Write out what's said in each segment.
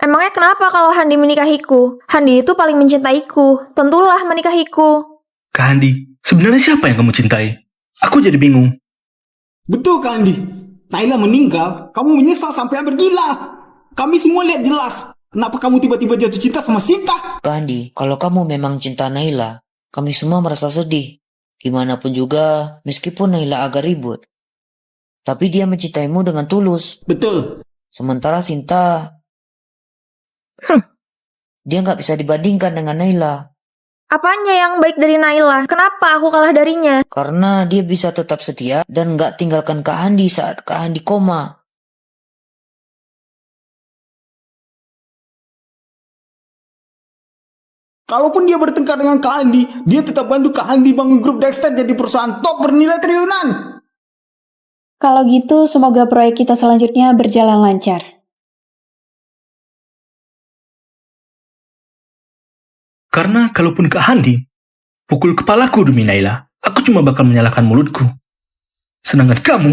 Emangnya kenapa kalau Handi menikahiku? Handi itu paling mencintaiku. Tentulah menikahiku. Kak Handi, sebenarnya siapa yang kamu cintai? Aku jadi bingung. Betul Kak Andi. Naila meninggal, kamu menyesal sampai hampir gila. Kami semua lihat jelas. Kenapa kamu tiba-tiba jatuh cinta sama Sinta? Kak Andi, kalau kamu memang cinta Naila, kami semua merasa sedih. Gimana pun juga, meskipun Naila agak ribut. Tapi dia mencintaimu dengan tulus. Betul. Sementara Sinta, dia nggak bisa dibandingkan dengan Naila. Apanya yang baik dari Naila? Kenapa aku kalah darinya? Karena dia bisa tetap setia dan nggak tinggalkan Kak Handi saat Kak Handi koma. Kalaupun dia bertengkar dengan Kak Andi, dia tetap bantu Kak Andi bangun grup Dexter jadi perusahaan top bernilai triliunan. Kalau gitu, semoga proyek kita selanjutnya berjalan lancar. Karena kalaupun Kak Handi pukul kepalaku demi Naila, aku cuma bakal menyalahkan mulutku. Sedangkan kamu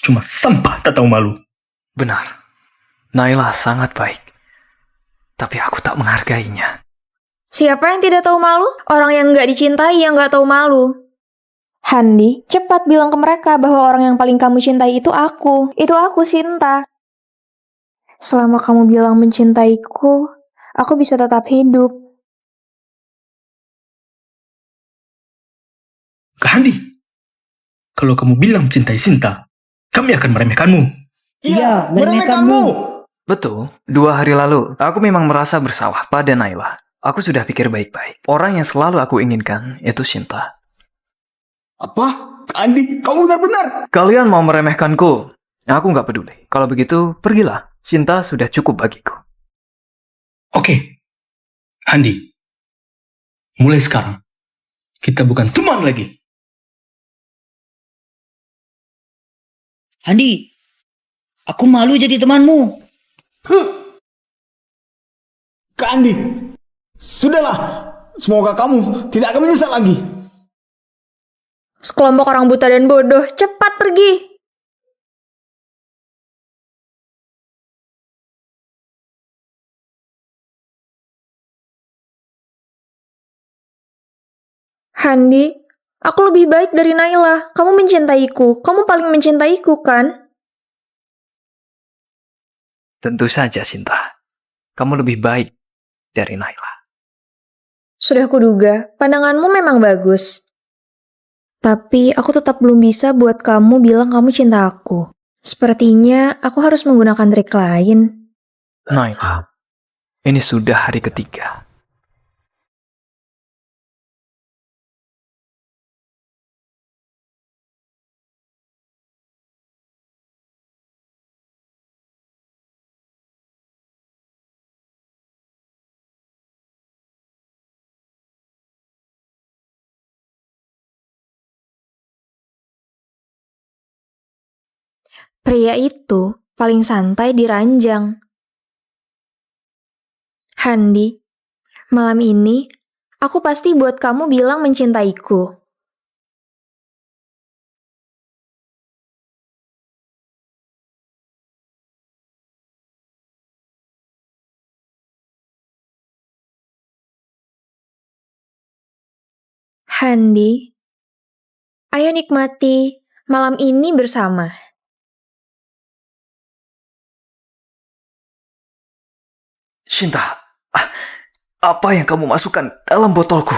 cuma sampah tak tahu malu. Benar, Naila sangat baik. Tapi aku tak menghargainya. Siapa yang tidak tahu malu? Orang yang nggak dicintai yang nggak tahu malu. Handi, cepat bilang ke mereka bahwa orang yang paling kamu cintai itu aku. Itu aku, Sinta. Selama kamu bilang mencintaiku, aku bisa tetap hidup. Kak Handi, kalau kamu bilang mencintai Sinta, kami akan meremehkanmu. Iya, meremehkanmu. Betul, 2 hari lalu, aku memang merasa bersalah pada Naila. Aku sudah pikir baik-baik. Orang yang selalu aku inginkan itu Sinta. Apa? Kak Andi, kamu benar-benar. Kalian mau meremehkanku? Aku nggak peduli. Kalau begitu, pergilah. Sinta sudah cukup bagiku. Oke, Handi, mulai sekarang, kita bukan teman lagi. Handi, aku malu jadi temanmu. Kak Andi, sudahlah. Semoga kamu tidak akan menyesal lagi. Sekelompok orang buta dan bodoh, cepat pergi. Handi, aku lebih baik dari Naila. Kamu mencintaiku. Kamu paling mencintaiku, kan? Tentu saja, Sinta. Kamu lebih baik dari Naila. Sudah kuduga, pandanganmu memang bagus. Tapi aku tetap belum bisa buat kamu bilang kamu cinta aku. Sepertinya aku harus menggunakan trik lain. Naila, ini sudah hari ketiga. Pria itu paling santai di ranjang. Handi, malam ini aku pasti buat kamu bilang mencintaiku. Handi, ayo nikmati malam ini bersama. Sinta, apa yang kamu masukkan dalam botolku?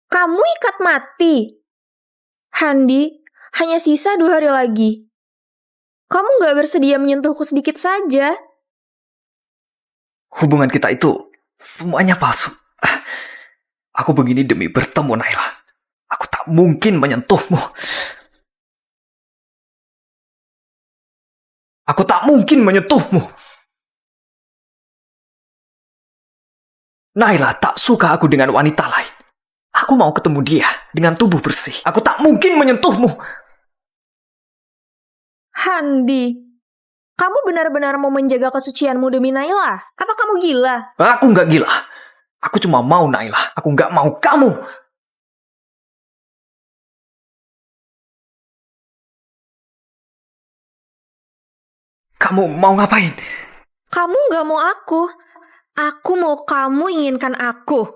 Kamu ikat mati. Handi, hanya sisa 2 hari lagi. Kamu gak bersedia menyentuhku sedikit saja? Hubungan kita itu semuanya palsu. Aku begini demi bertemu Naila. Aku tak mungkin menyentuhmu. Aku tak mungkin menyentuhmu. Naila tak suka aku dengan wanita lain. Aku mau ketemu dia dengan tubuh bersih. Aku tak mungkin menyentuhmu. Handi, kamu benar-benar mau menjaga kesucianmu demi Naila? Apa kamu gila? Aku nggak gila. Aku cuma mau Naila. Aku nggak mau kamu. Kamu mau ngapain? Kamu gak mau aku. Aku mau kamu inginkan aku.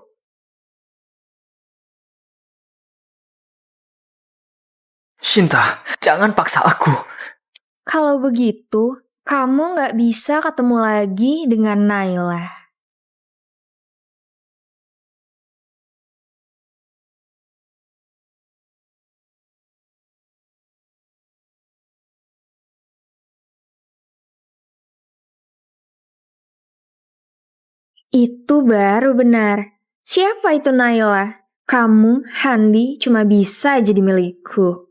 Shinta, jangan paksa aku. Kalau begitu, kamu gak bisa ketemu lagi dengan Naila. Itu baru benar. Siapa itu Naila? Kamu, Handi, cuma bisa jadi milikku.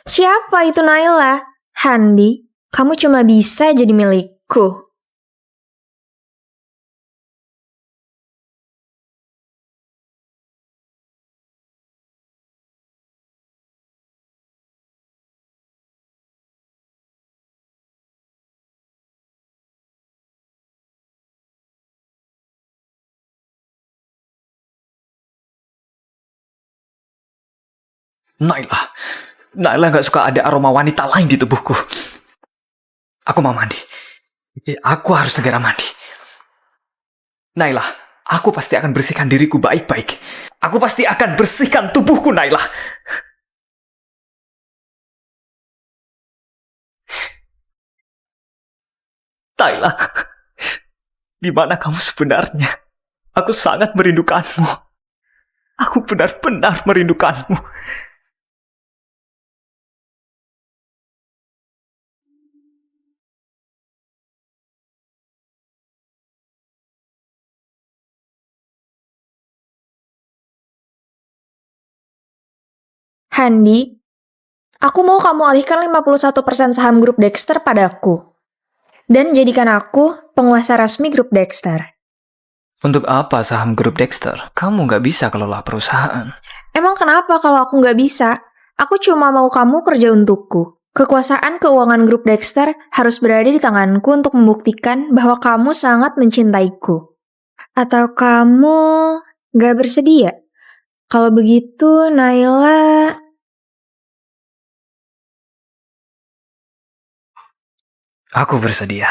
Siapa itu Naila? Handi, kamu cuma bisa jadi milikku. Naila gak suka ada aroma wanita lain di tubuhku. Aku mau mandi. Aku harus segera mandi. Naila, aku pasti akan bersihkan diriku baik-baik. Aku pasti akan bersihkan tubuhku, Naila. Naila, di mana kamu sebenarnya? Aku sangat merindukanmu. Aku benar-benar merindukanmu. Handi, aku mau kamu alihkan 51% saham grup Dexter padaku. Dan jadikan aku penguasa resmi grup Dexter. Untuk apa saham grup Dexter? Kamu gak bisa kelola perusahaan. Emang kenapa kalau aku nggak bisa? Aku cuma mau kamu kerja untukku. Kekuasaan keuangan grup Dexter harus berada di tanganku untuk membuktikan bahwa kamu sangat mencintaiku. Atau kamu nggak bersedia? Kalau begitu, Naila... Aku bersedia.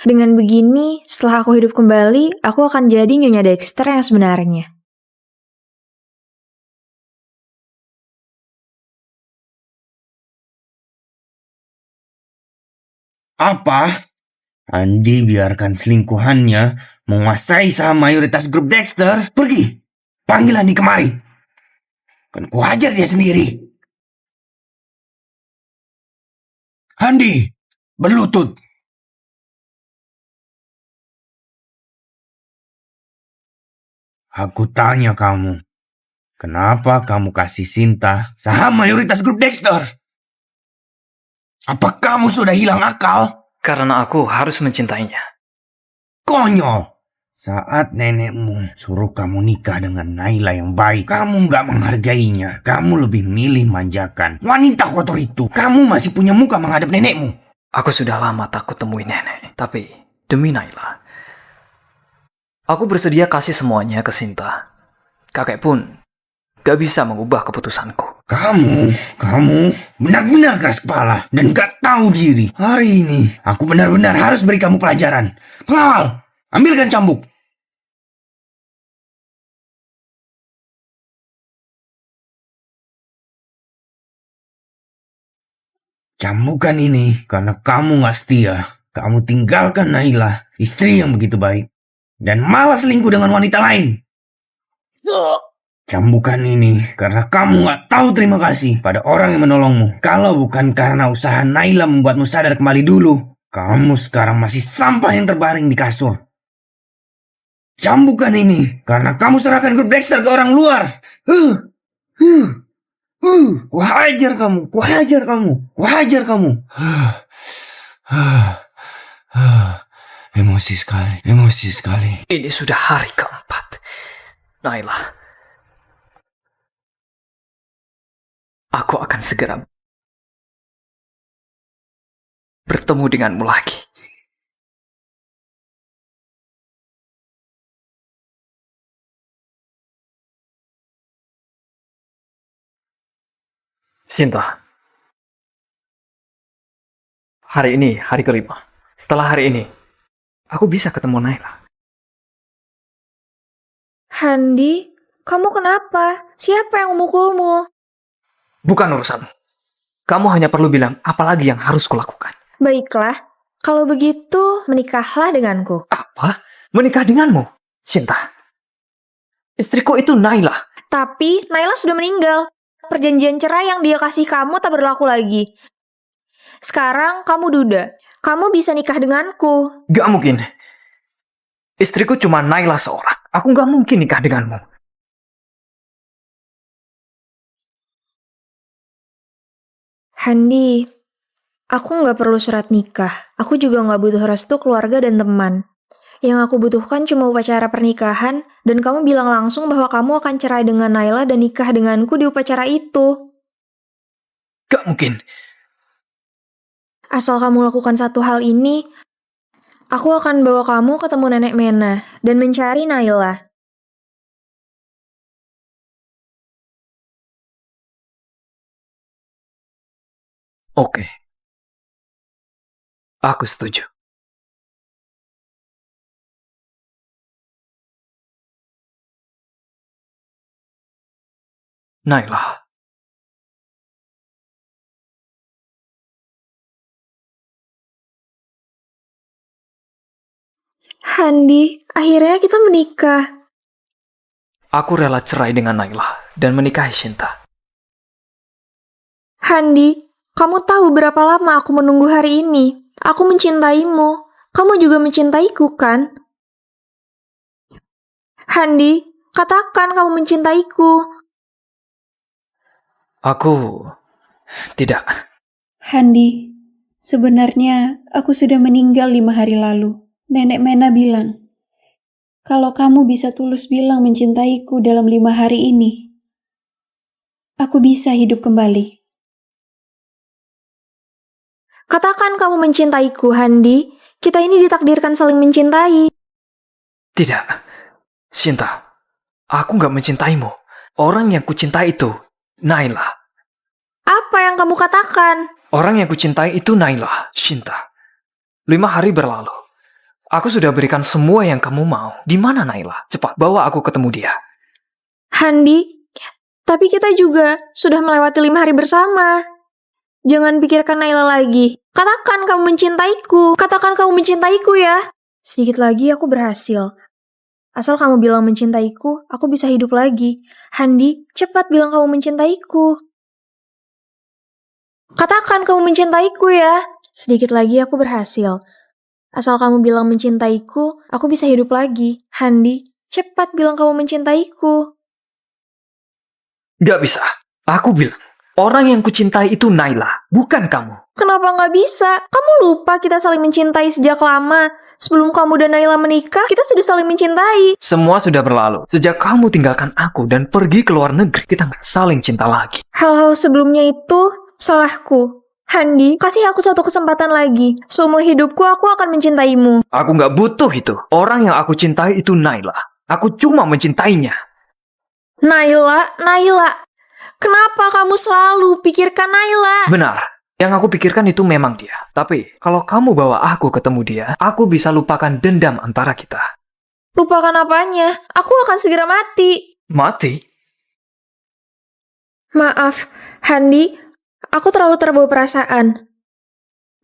Dengan begini, setelah aku hidup kembali, aku akan jadi Nyonya Dexter yang sebenarnya. Apa? Andi biarkan selingkuhannya menguasai saham mayoritas grup Dexter. Pergi, panggil Andi kemari. Kan kuhajar dia sendiri. Andi, berlutut. Aku tanya kamu, kenapa kamu kasih Sinta saham mayoritas grup Dexter? Apa kamu sudah hilang akal? Karena aku harus mencintainya. Konyol. Saat nenekmu suruh kamu nikah dengan Naila yang baik, kamu gak menghargainya. Kamu lebih milih manjakan wanita kotor itu. Kamu masih punya muka menghadap nenekmu. Aku sudah lama takut temui nenek. Tapi demi Naila, aku bersedia kasih semuanya ke Sinta. Kakek pun gak bisa mengubah keputusanku. Kamu benar-benar keras kepala dan gak tahu diri. Hari ini aku benar-benar harus beri kamu pelajaran. Pengawal, ambilkan cambuk. Cambukan ini karena kamu gak setia. Kamu tinggalkan Naila, istri yang begitu baik, dan malah selingkuh dengan wanita lain. Cambukan ini karena kamu gak tahu terima kasih pada orang yang menolongmu. Kalau bukan karena usaha Naila membuatmu sadar kembali dulu, kamu sekarang masih sampah yang terbaring di kasur. Cambukan ini karena kamu serahkan grup Dexter ke orang luar. Kuhajar kamu. Emosi sekali. Ini sudah hari keempat. Naila, aku akan segera bertemu denganmu lagi. Sinta, hari ini hari kelima. Setelah hari ini, aku bisa ketemu Naila. Handi, kamu kenapa? Siapa yang memukulmu? Bukan urusanmu. Kamu hanya perlu bilang apa lagi yang harus kulakukan. Baiklah, kalau begitu menikahlah denganku. Apa? Menikah denganmu? Sinta, istriku itu Naila. Tapi Naila sudah meninggal. Perjanjian cerai yang dia kasih kamu tak berlaku lagi. Sekarang kamu duda. Kamu bisa nikah denganku. Gak mungkin. Istriku cuma Naila seorang. Aku gak mungkin nikah denganmu. Handi, aku nggak perlu surat nikah. Aku juga nggak butuh restu keluarga dan teman. Yang aku butuhkan cuma upacara pernikahan, dan kamu bilang langsung bahwa kamu akan cerai dengan Naila dan nikah denganku di upacara itu. Gak mungkin. Asal kamu lakukan satu hal ini, aku akan bawa kamu ketemu Nenek Mena dan mencari Naila. Oke. Aku setuju. Naila. Handi, akhirnya kita menikah. Aku rela cerai dengan Naila dan menikahi Sinta. Handi, kamu tahu berapa lama aku menunggu hari ini? Aku mencintaimu. Kamu juga mencintaiku, kan? Handi, katakan kamu mencintaiku. Aku tidak. Handi, sebenarnya aku sudah meninggal 5 hari lalu. Nenek Mena bilang, kalau kamu bisa tulus bilang mencintaiku dalam 5 hari ini, aku bisa hidup kembali. Katakan kamu mencintaiku, Handi. Kita ini ditakdirkan saling mencintai. Tidak. Sinta, aku gak mencintaimu. Orang yang kucintai itu Naila. Apa yang kamu katakan? Orang yang kucintai itu Naila, Sinta. 5 hari berlalu. Aku sudah berikan semua yang kamu mau. Di mana Naila? Cepat bawa aku ketemu dia. Handi, tapi kita juga sudah melewati 5 hari bersama. Jangan pikirkan Naila lagi. Katakan kamu mencintaiku. Katakan kamu mencintaiku ya. Sedikit lagi aku berhasil. Asal kamu bilang mencintaiku, aku bisa hidup lagi. Handi, cepat bilang kamu mencintaiku. Katakan kamu mencintaiku ya. Sedikit lagi aku berhasil. Asal kamu bilang mencintaiku, aku bisa hidup lagi. Handi, cepat bilang kamu mencintaiku. Gak bisa. Aku bilang, orang yang kucintai itu Naila, bukan kamu. Kenapa nggak bisa? Kamu lupa kita saling mencintai sejak lama. Sebelum kamu dan Naila menikah, kita sudah saling mencintai. Semua sudah berlalu. Sejak kamu tinggalkan aku dan pergi ke luar negeri, kita gak saling cinta lagi. Hal-hal sebelumnya itu salahku. Handi, kasih aku satu kesempatan lagi. Seumur hidupku aku akan mencintaimu. Aku gak butuh itu. Orang yang aku cintai itu Naila. Aku cuma mencintainya. Naila, Naila. Kenapa kamu selalu pikirkan Naila? Benar. Yang aku pikirkan itu memang dia. Tapi, kalau kamu bawa aku ketemu dia, aku bisa lupakan dendam antara kita. Lupakan apanya? Aku akan segera mati. Mati? Maaf, Handi. Aku terlalu terbawa perasaan.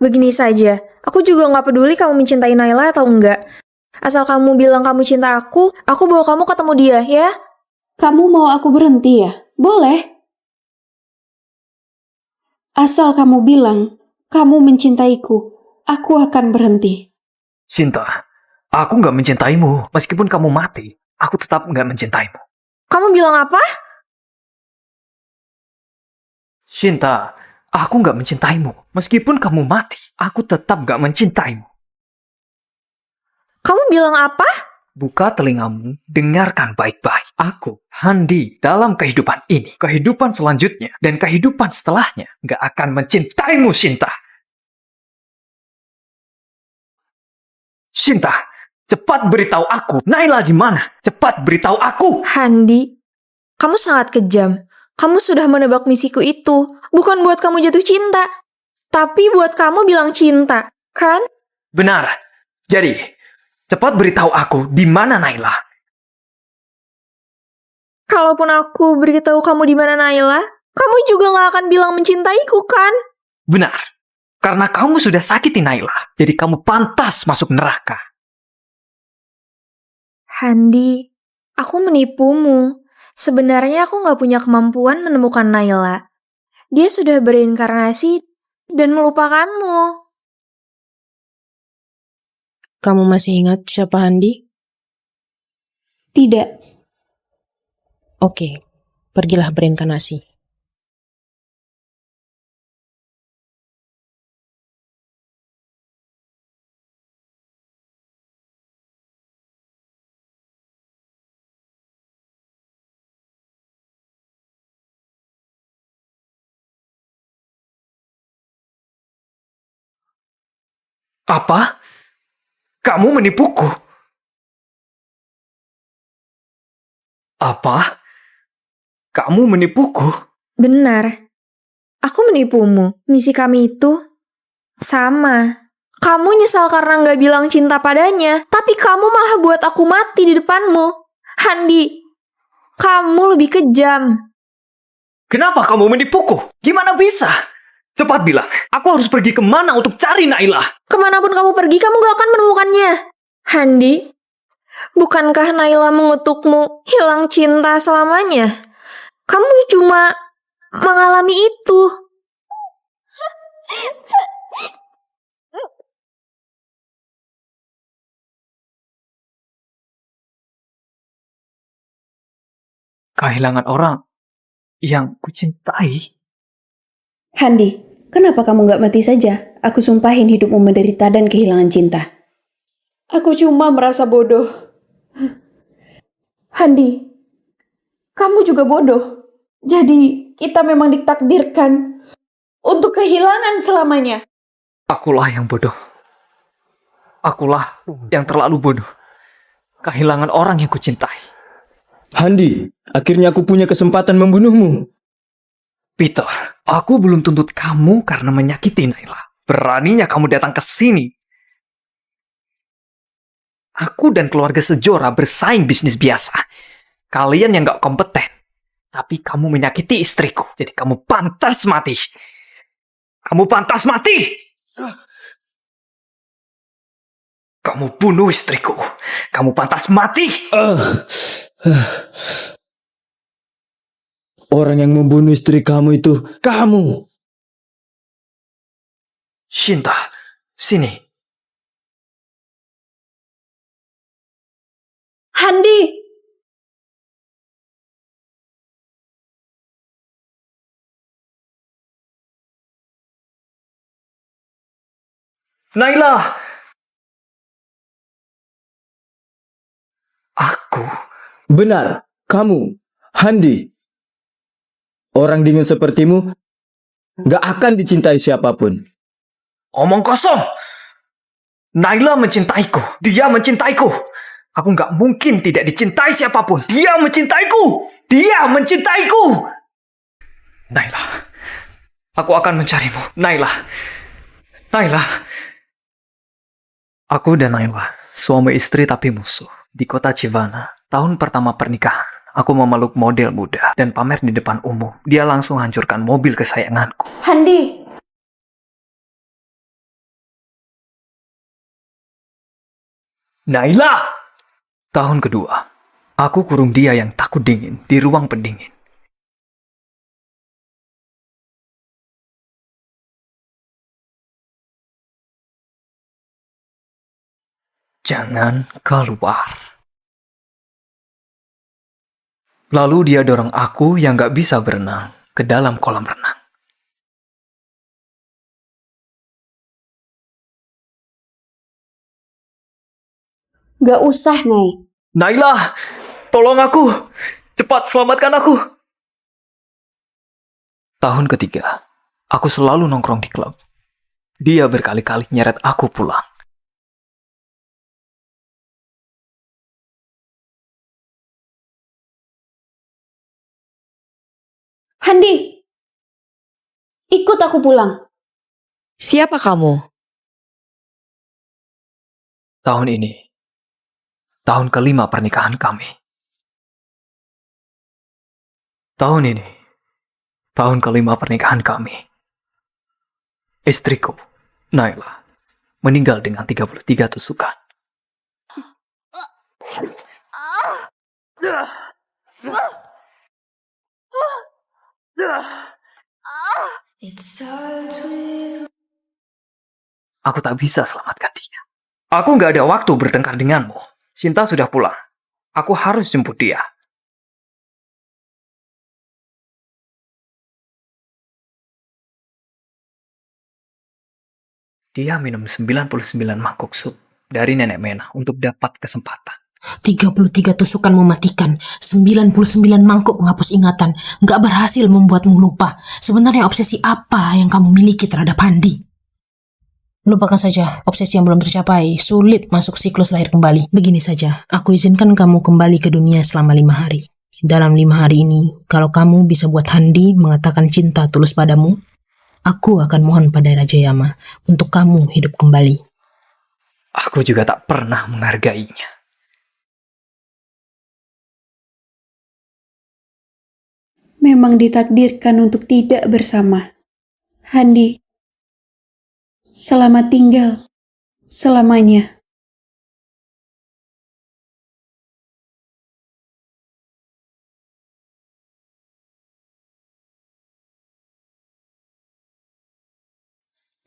Begini saja, aku juga nggak peduli kamu mencintai Naila atau enggak. Asal kamu bilang kamu cinta aku bawa kamu ketemu dia, ya? Kamu mau aku berhenti ya? Boleh. Asal kamu bilang kamu mencintaiku, aku akan berhenti. Sinta, aku gak mencintaimu. Meskipun kamu mati, aku tetap gak mencintaimu. Kamu bilang apa? Sinta, aku gak mencintaimu. Meskipun kamu mati, aku tetap gak mencintaimu. Kamu bilang apa? Buka telingamu, dengarkan baik-baik. Aku, Handi, dalam kehidupan ini, kehidupan selanjutnya, dan kehidupan setelahnya, gak akan mencintaimu, Sinta. Shinta, cepat beritahu aku, Naila di mana? Cepat beritahu aku. Handi, kamu sangat kejam. Kamu sudah menebak misiku itu. Bukan buat kamu jatuh cinta, tapi buat kamu bilang cinta, kan? Benar. Jadi, cepat beritahu aku di mana Naila. Kalaupun aku beritahu kamu di mana Naila, kamu juga gak akan bilang mencintaiku, kan? Benar. Karena kamu sudah sakiti Naila, jadi kamu pantas masuk neraka. Handi, aku menipumu. Sebenarnya aku gak punya kemampuan menemukan Naila. Dia sudah berinkarnasi dan melupakanmu. Kamu masih ingat siapa Handi? Tidak, Oke, pergilah berinkarnasi. Apa? Kamu menipuku? Apa? Kamu menipuku? Benar. Aku menipumu. Misi kami itu sama. Kamu nyesal karena gak bilang cinta padanya, tapi kamu malah buat aku mati di depanmu. Handi, kamu lebih kejam. Kenapa kamu menipuku? Gimana bisa? Cepat bilang, aku harus pergi kemana untuk cari Naila? Kemanapun kamu pergi, kamu gak akan menemukannya. Handi, bukankah Naila mengutukmu hilang cinta selamanya? Kamu cuma mengalami itu. Kehilangan orang yang kucintai? Handi, kenapa kamu gak mati saja? Aku sumpahin hidupmu menderita dan kehilangan cinta. Aku cuma merasa bodoh. Handi, kamu juga bodoh. Jadi, kita memang ditakdirkan untuk kehilangan selamanya. Akulah yang bodoh. Akulah yang terlalu bodoh. Kehilangan orang yang kucintai. Handi, akhirnya aku punya kesempatan membunuhmu. Peter, aku belum tuntut kamu karena menyakiti Naila. Beraninya kamu datang ke sini. Aku dan keluarga Sejora bersaing bisnis biasa. Kalian yang gak kompeten. Tapi kamu menyakiti istriku. Jadi kamu pantas mati. Kamu pantas mati! Kamu bunuh istriku. Kamu pantas mati! Orang yang membunuh istri kamu itu kamu. Shinta, sini. Handi! Naila! Aku? Benar, kamu, Handi. Orang dingin sepertimu gak akan dicintai siapapun. Omong kosong! Naila mencintaiku. Dia mencintaiku. Aku gak mungkin tidak dicintai siapapun. Dia mencintaiku. Dia mencintaiku. Naila, aku akan mencarimu. Naila. Naila. Aku dan Naila, suami istri tapi musuh. Di kota Civana, tahun pertama pernikahan, aku memeluk model muda dan pamer di depan umum. Dia langsung hancurkan mobil kesayanganku. Handi! Naila! Tahun kedua, aku kurung dia yang takut dingin di ruang pendingin. Jangan keluar. Lalu dia dorong aku yang gak bisa berenang ke dalam kolam renang. Gak usah, Nay. Naila, tolong aku. Cepat selamatkan aku. Tahun ketiga, aku selalu nongkrong di klub. Dia berkali-kali nyeret aku pulang. Handi, ikut aku pulang. Siapa kamu? Tahun ini, tahun kelima pernikahan kami. Tahun ini, tahun kelima pernikahan kami. Istriku, Naila, meninggal dengan 33 tusukan. Aku tak bisa selamatkan dia. Aku nggak ada waktu bertengkar denganmu. Sinta sudah pulang. Aku harus jemput dia. Dia minum 99 mangkok sup dari Nenek Mena untuk dapat kesempatan. 33 tusukan mematikan, 99 mangkuk menghapus ingatan, nggak berhasil membuatmu lupa. Sebenarnya obsesi apa yang kamu miliki terhadap Handi? Lupakan saja obsesi yang belum tercapai, sulit masuk siklus lahir kembali. Begini saja, aku izinkan kamu kembali ke dunia selama 5 hari. Dalam 5 hari ini, kalau kamu bisa buat Handi mengatakan cinta tulus padamu, aku akan mohon pada Raja Yama untuk kamu hidup kembali. Aku juga tak pernah menghargainya. Memang ditakdirkan untuk tidak bersama. Handi, selamat tinggal selamanya.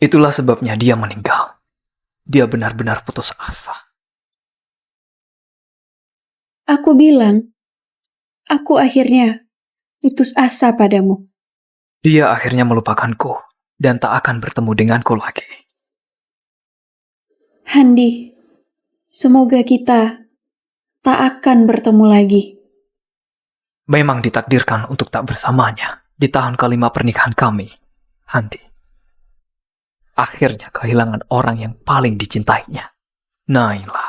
Itulah sebabnya dia meninggal. Dia benar-benar putus asa. Aku bilang, aku akhirnya putus asa padamu. Dia akhirnya melupakanku dan tak akan bertemu denganku lagi. Handi, semoga kita tak akan bertemu lagi. Memang ditakdirkan untuk tak bersamanya di tahun kelima pernikahan kami, Handi. Akhirnya kehilangan orang yang paling dicintainya, Naila.